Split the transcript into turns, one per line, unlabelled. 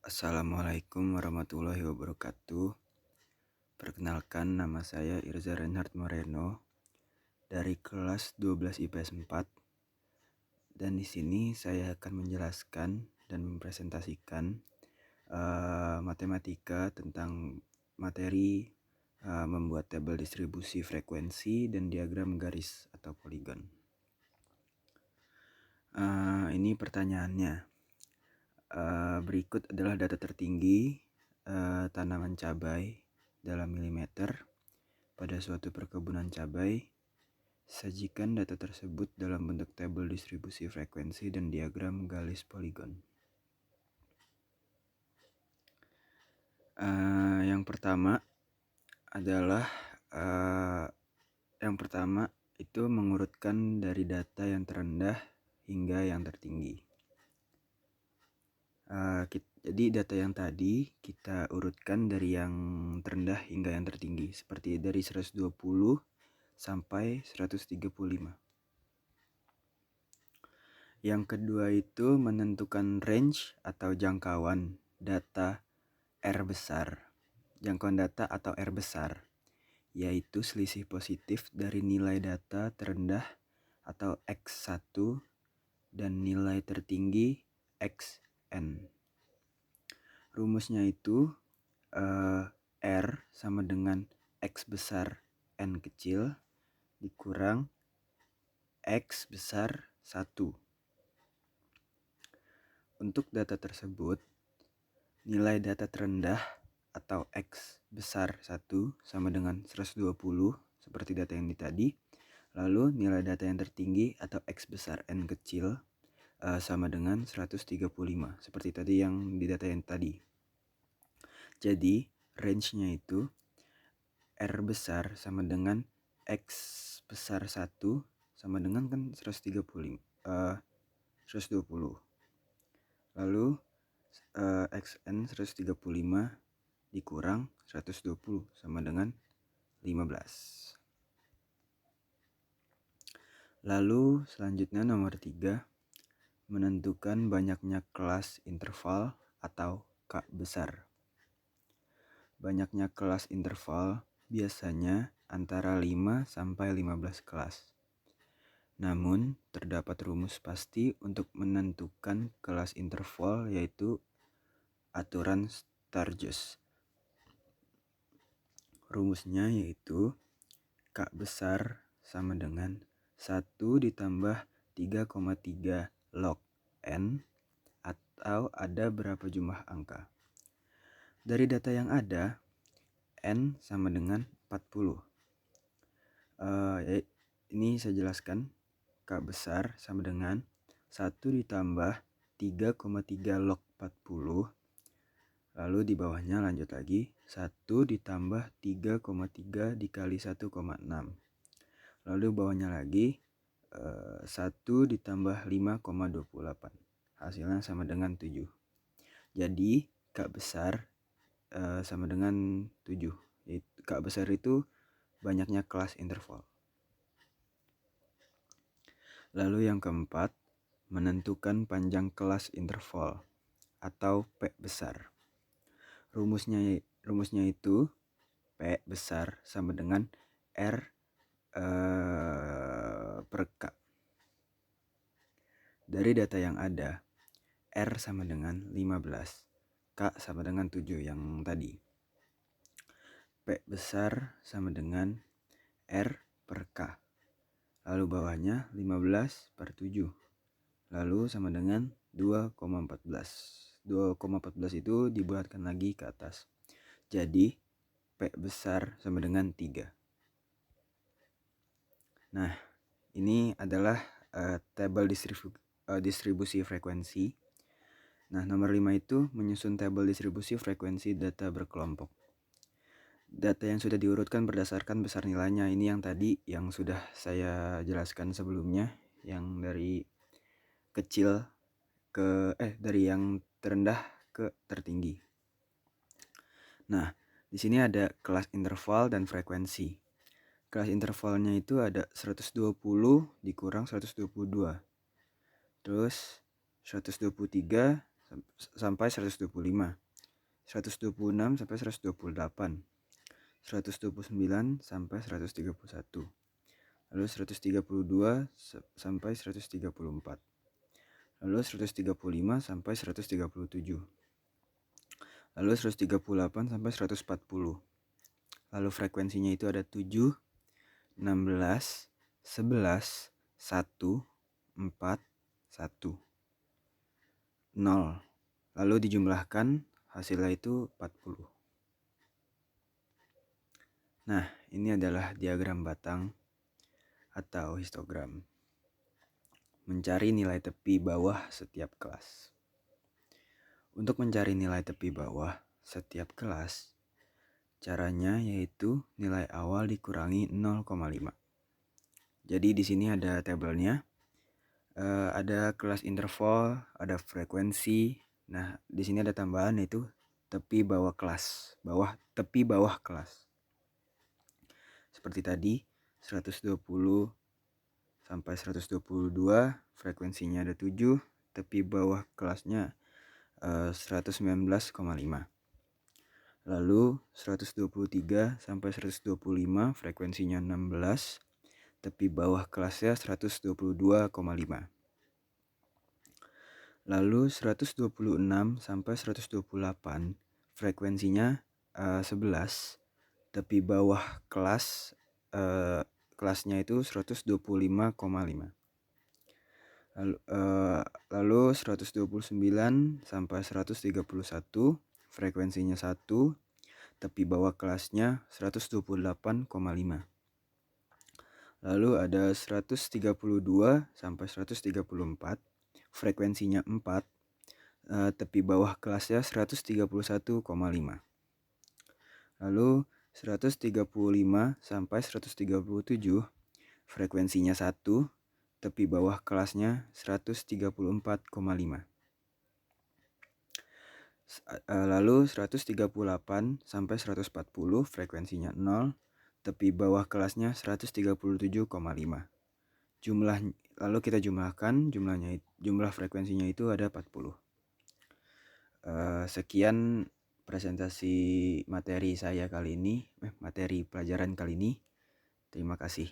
Assalamualaikum warahmatullahi wabarakatuh. Perkenalkan, nama saya Irza Reinhard Moreno dari kelas 12 IPS 4. Dan di sini saya akan menjelaskan dan mempresentasikan matematika tentang materi membuat tabel distribusi frekuensi dan diagram garis atau poligon. Ini pertanyaannya. Berikut adalah data tertinggi tanaman cabai dalam milimeter pada suatu perkebunan cabai. Sajikan data tersebut dalam bentuk tabel distribusi frekuensi dan diagram garis poligon. Yang pertama adalah itu mengurutkan dari data yang terendah hingga yang tertinggi. Jadi data yang tadi kita urutkan dari yang terendah hingga yang tertinggi, seperti dari 120 sampai 135. Yang kedua itu menentukan range atau jangkauan data R besar. Jangkauan data atau R besar, yaitu selisih positif dari nilai data terendah atau X1 dan nilai tertinggi Xn. Rumusnya itu R sama dengan X besar N kecil dikurang X besar 1. Untuk data tersebut, nilai data terendah atau X besar 1 sama dengan 120 seperti data yang tadi. Lalu nilai data yang tertinggi atau X besar N kecil sama dengan 135 seperti tadi yang di data yang tadi. Jadi range-nya itu R besar sama dengan X besar 1 sama dengan kan 120. Lalu Xn 135 dikurang 120 sama dengan 15. Lalu selanjutnya nomor 3, menentukan banyaknya kelas interval atau K besar. Banyaknya kelas interval biasanya antara 5 sampai 15 kelas. Namun, terdapat rumus pasti untuk menentukan kelas interval, yaitu aturan Sturgeon. Rumusnya yaitu K besar sama dengan 1 ditambah 3,3 log N, atau ada berapa jumlah angka. Dari data yang ada, N sama dengan 40. Ini saya jelaskan. K besar sama dengan 1 ditambah 3,3 log 40. Lalu di bawahnya lanjut lagi 1 ditambah 3,3 dikali 1,6. Lalu bawahnya lagi 1 ditambah 5,28. Hasilnya sama dengan 7. Jadi K besar sama dengan 7. K besar itu banyaknya kelas interval. Lalu yang keempat, menentukan panjang kelas interval atau P besar. Rumusnya itu P besar sama dengan R per K. Dari data yang ada, R sama dengan 15, K sama dengan 7 yang tadi. P besar sama dengan R per K. Lalu bawahnya 15 per 7. Lalu sama dengan 2,14. 2,14 itu dibuatkan lagi ke atas. Jadi P besar sama dengan 3. Nah, ini adalah tabel distribusi frekuensi. Nah, nomor 5 itu menyusun tabel distribusi frekuensi data berkelompok. Data yang sudah diurutkan berdasarkan besar nilainya. Ini yang tadi yang sudah saya jelaskan sebelumnya, yang dari kecil ke dari yang terendah ke tertinggi. Nah, di sini ada kelas interval dan frekuensi. Kelas intervalnya itu ada 120 dikurang 122. Terus 123 sampai 125, 126 sampai 128, 129 sampai 131, lalu 132 sampai 134, lalu 135 sampai 137, lalu 138 sampai 140. Lalu frekuensinya itu ada 7, 16, 11, 1, 4, 1, 0. Lalu dijumlahkan, hasilnya itu 40. Nah, ini adalah diagram batang atau histogram. Mencari nilai tepi bawah setiap kelas. Untuk mencari nilai tepi bawah setiap kelas, caranya yaitu nilai awal dikurangi 0,5. Jadi di sini ada tabelnya. Ada kelas interval, ada frekuensi. Nah, di sini ada tambahan yaitu tepi bawah kelas, tepi bawah kelas. Seperti tadi, 120 sampai 122, frekuensinya ada 7, tepi bawah kelasnya 119,5. Lalu 123 sampai 125, frekuensinya 16, tepi bawah kelasnya 122,5. Lalu 126 sampai 128, frekuensinya 11, tepi bawah kelasnya itu 125,5. Lalu 129 sampai 131, frekuensinya 1, tepi bawah kelasnya 128,5. Lalu ada 132 sampai 134, frekuensinya 4, tepi bawah kelasnya 131,5. Lalu 135 sampai 137, frekuensinya 1, tepi bawah kelasnya 134,5. Lalu 138 sampai 140, frekuensinya 0, tepi bawah kelasnya 137,5. Lalu kita jumlahkan, jumlah frekuensinya itu ada 40. Sekian presentasi materi saya kali ini, materi pelajaran kali ini. Terima kasih.